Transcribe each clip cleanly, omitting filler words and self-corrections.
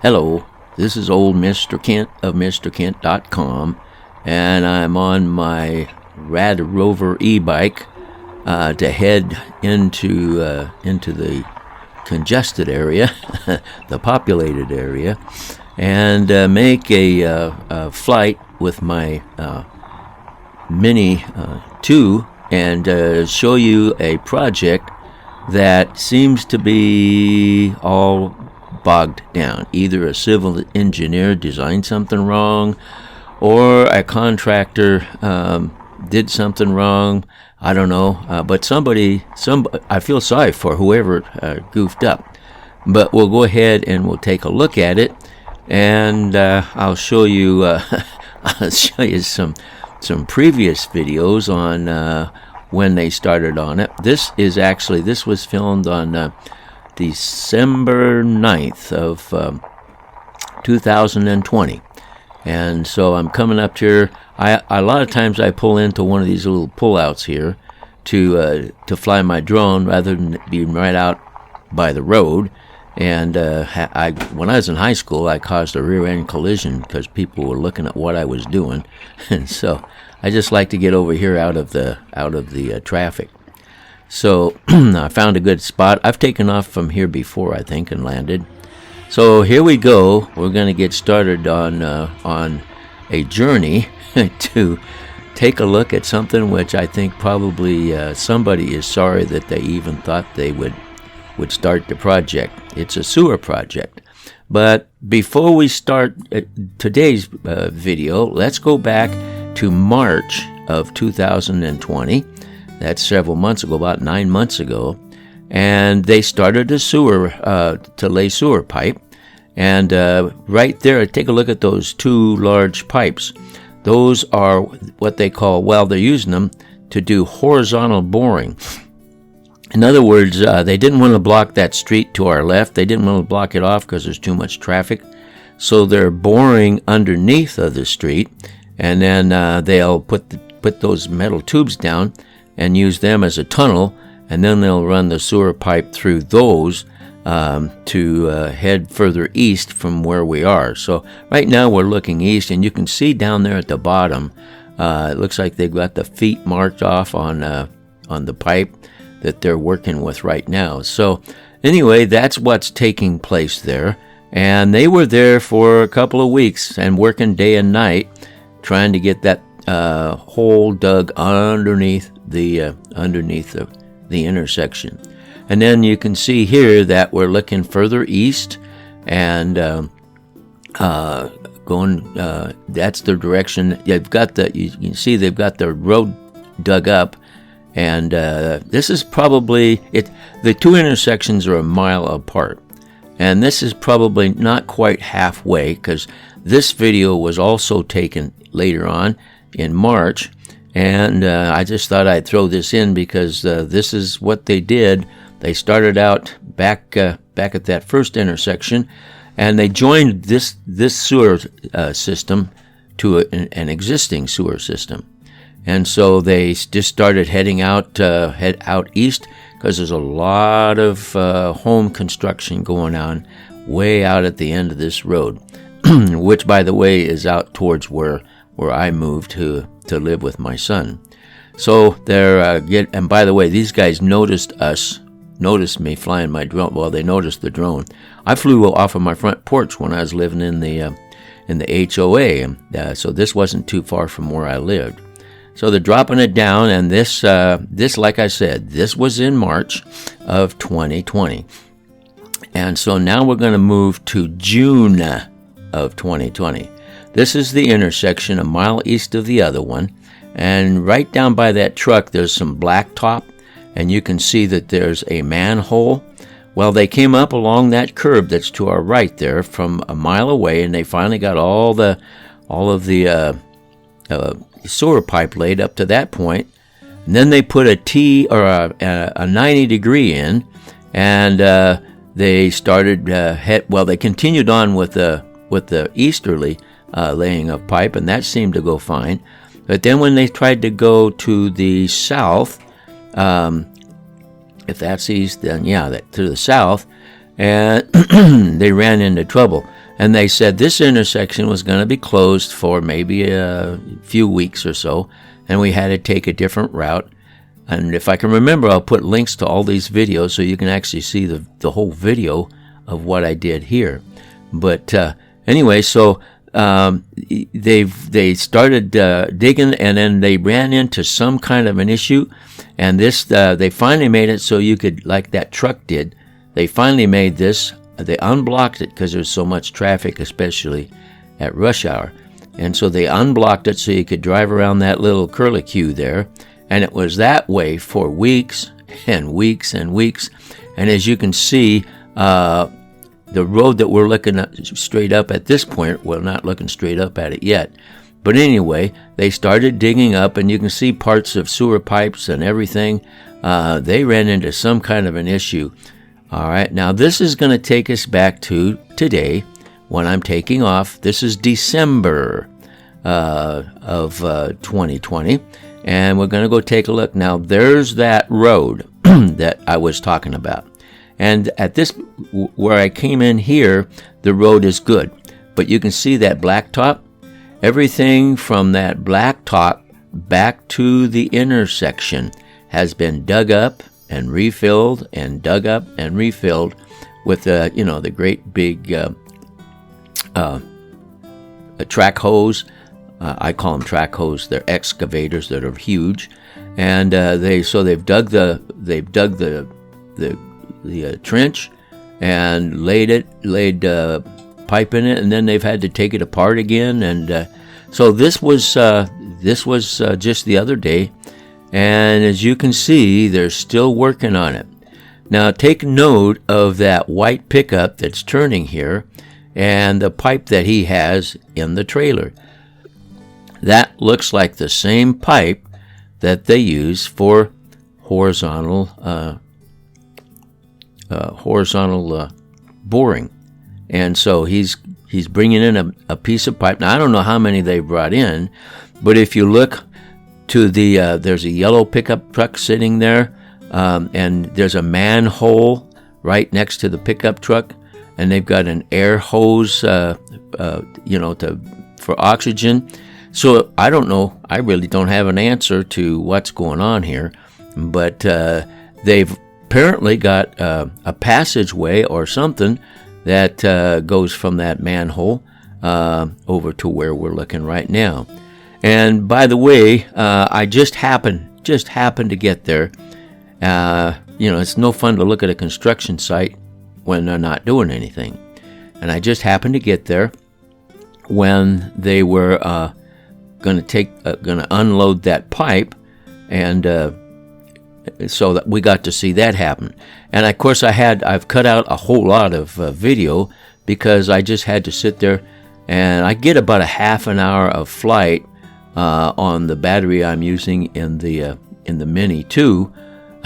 Hello, this is old Mr. Kent of MrKent.com, and I'm on my Radrover e-bike to head into the congested area, the populated area, and make a flight with my Mini 2 and show you a project that seems to be all bogged down. Either a civil engineer designed something wrong, or a contractor did something wrong. I don't know, but I feel sorry for whoever goofed up. But we'll go ahead and we'll take a look at it, and I'll show you I'll show you some previous videos on when they started on it. This was filmed on December 9th of 2020, and so I'm coming up here. A lot of times I pull into one of these little pullouts here to fly my drone rather than being right out by the road. And when I was in high school, I caused a rear-end collision because people were looking at what I was doing, and so I just like to get over here out of the traffic. So I found a good spot. I've taken off from here before, I think, and landed. So here we go. We're going to get started on a journey to take a look at something which I think probably somebody is sorry that they even thought they would start the project. It's a sewer project. But before we start today's video, let's go back to March of 2020. That's several months ago, about 9 months ago. And they started a sewer, to lay sewer pipe. And right there, take a look at those two large pipes. Those are what they call, they're using them to do horizontal boring. In other words, they didn't want to block that street to our left. They didn't want to block it off because there's too much traffic. So they're boring underneath of the street, and then they'll put those metal tubes down and use them as a tunnel, and then they'll run the sewer pipe through those to head further east from where we are. So right now we're looking east, and you can see down there at the bottom, it looks like they've got the feet marked off on the pipe that they're working with right now. So anyway, that's what's taking place there. And they were there for a couple of weeks and working day and night trying to get that hole dug underneath the intersection. And then you can see here that we're looking further east and going, that's the direction. You can see they've got the road dug up. And this is probably it. The two intersections are a mile apart, and this is probably not quite halfway because this video was also taken later on in March, and I just thought I'd throw this in because this is what they did. They started out back at that first intersection, and they joined this sewer system to an existing sewer system. And so they just started heading out east because there's a lot of home construction going on way out at the end of this road, which, by the way, is out towards where I moved to live with my son. So and by the way, these guys noticed me flying my drone. Well, they noticed the drone. I flew off of my front porch when I was living in the HOA, so this wasn't too far from where I lived. So they're dropping it down, and this, like I said, this was in March of 2020. And so now we're going to move to June of 2020. This is the intersection a mile east of the other one. And right down by that truck, there's some blacktop, and you can see that there's a manhole. Well, they came up along that curb that's to our right there from a mile away, and they finally got all of the sewer pipe laid up to that point, and then they put a T or a 90 degree in, and they started they continued on with the easterly laying of pipe, and that seemed to go fine. But then when they tried to go to the south, if that's east, then to the south, and they ran into trouble. and they said this intersection was going to be closed for maybe a few weeks or so, and we had to take a different route. And if I can remember, I'll put links to all these videos so you can actually see the whole video of what I did here. But anyway, so they started digging, and then they ran into some kind of an issue, and this they finally made it so you could, like that truck did, they finally made this. They unblocked it because there's so much traffic, especially at rush hour, and so they unblocked it so you could drive around that little curlicue there. And it was that way for weeks and weeks and weeks. And as you can see, the road that we're looking at straight up at this point, we're not looking straight up at it yet. But anyway, they started digging up, and you can see parts of sewer pipes and everything. They ran into some kind of an issue. All right, now this is going to take us back to today when I'm taking off. This is December of 2020. And we're going to go take a look. Now, there's that road that I was talking about. And at this, where I came in here, the road is good. But you can see that blacktop. Everything from that blacktop back to the intersection has been dug up and refilled and dug up and refilled with, the great big track hose. I call them track hose. They're excavators that are huge, and they've dug the trench and laid pipe in it, and then they've had to take it apart again. And so this was just the other day, and as you can see, they're still working on it. Now take note of that white pickup that's turning here, and the pipe that he has in the trailer. That looks like the same pipe that they use for horizontal boring. And so he's bringing in a piece of pipe. Now, I don't know how many they brought in, but if you look to there's a yellow pickup truck sitting there, and there's a manhole right next to the pickup truck, and they've got an air hose, for oxygen. So I don't know. I really don't have an answer to what's going on here, but they've apparently got a passageway or something that goes from that manhole over to where we're looking right now. And by the way, I just happened to get there. It's no fun to look at a construction site when they're not doing anything, and I just happened to get there when they were going to unload that pipe, and so that we got to see that happen. And of course, I've cut out a whole lot of video because I just had to sit there, and I get about a half an hour of flight on the battery I'm using in the Mini 2.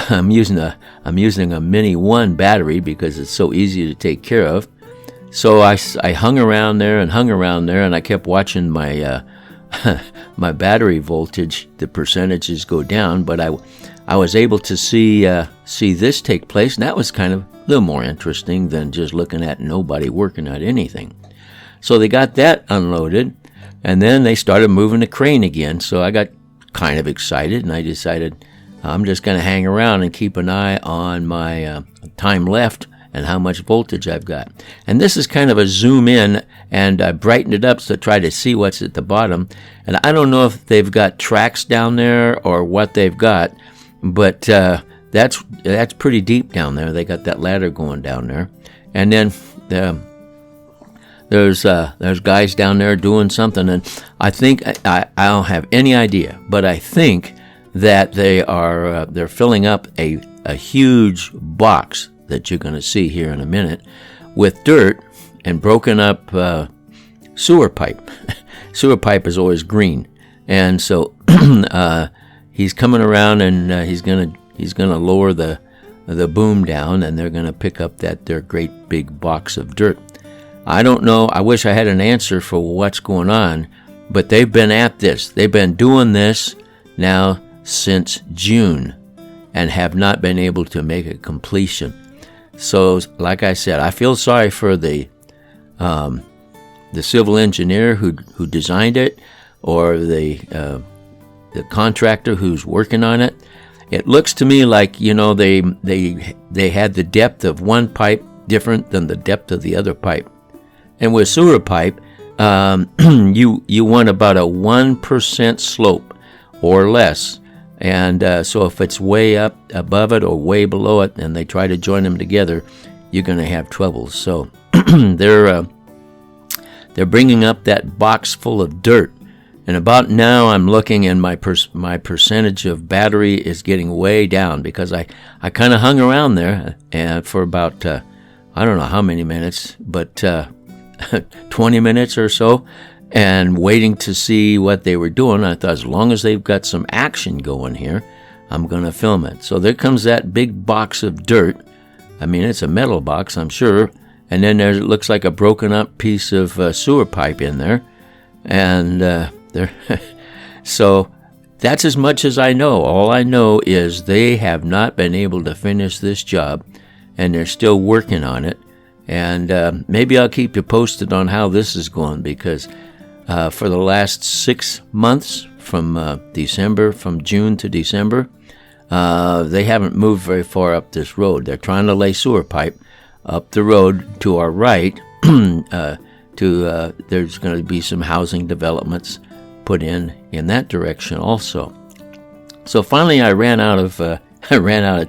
I'm using a Mini 1 battery because it's so easy to take care of. So I hung around there, and I kept watching my my battery voltage, the percentages go down, but I was able to see this take place, and that was kind of a little more interesting than just looking at nobody working at anything. So they got that unloaded, and then they started moving the crane again, so I got kind of excited, and I decided I'm just going to hang around and keep an eye on my time left and how much voltage I've got. And this is kind of a zoom in, and I brightened it up to try to see what's at the bottom. And I don't know if they've got tracks down there or what they've got, but that's pretty deep down there. They got that ladder going down there. And then there's guys down there doing something, and I think I don't have any idea, but I think that they're filling up a huge box that you're going to see here in a minute with dirt and broken up sewer pipe. Sewer pipe is always green, and so he's coming around, and he's gonna lower the boom down, and they're gonna pick up their great big box of dirt. I don't know. I wish I had an answer for what's going on, but they've been at this. They've been doing this now since June and have not been able to make a completion. So, like I said, I feel sorry for the the civil engineer who designed it, or the contractor who's working on it. It looks to me like, you know, they had the depth of one pipe different than the depth of the other pipe. And with sewer pipe, you want about a 1% slope or less. And so if it's way up above it or way below it, and they try to join them together, you're going to have trouble. So they're bringing up that box full of dirt. And about now, I'm looking, and my percentage of battery is getting way down, because I kind of hung around there and for about, I don't know how many minutes, but 20 minutes or so, and waiting to see what they were doing. I thought, as long as they've got some action going here, I'm going to film it. So there comes that big box of dirt. I mean, it's a metal box, I'm sure. And then it looks like a broken up piece of sewer pipe in there. And so that's as much as I know. All I know is they have not been able to finish this job, and they're still working on it. And maybe I'll keep you posted on how this is going, because for the last 6 months, from June to December, they haven't moved very far up this road. They're trying to lay sewer pipe up the road to our right. There's going to be some housing developments put in that direction also. So finally, I ran out of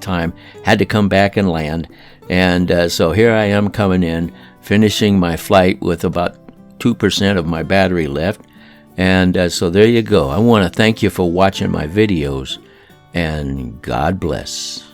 time. Had to come back and land, and so here I am coming in, finishing my flight with about 2% of my battery left. And so there you go. I want to thank you for watching my videos, and God bless.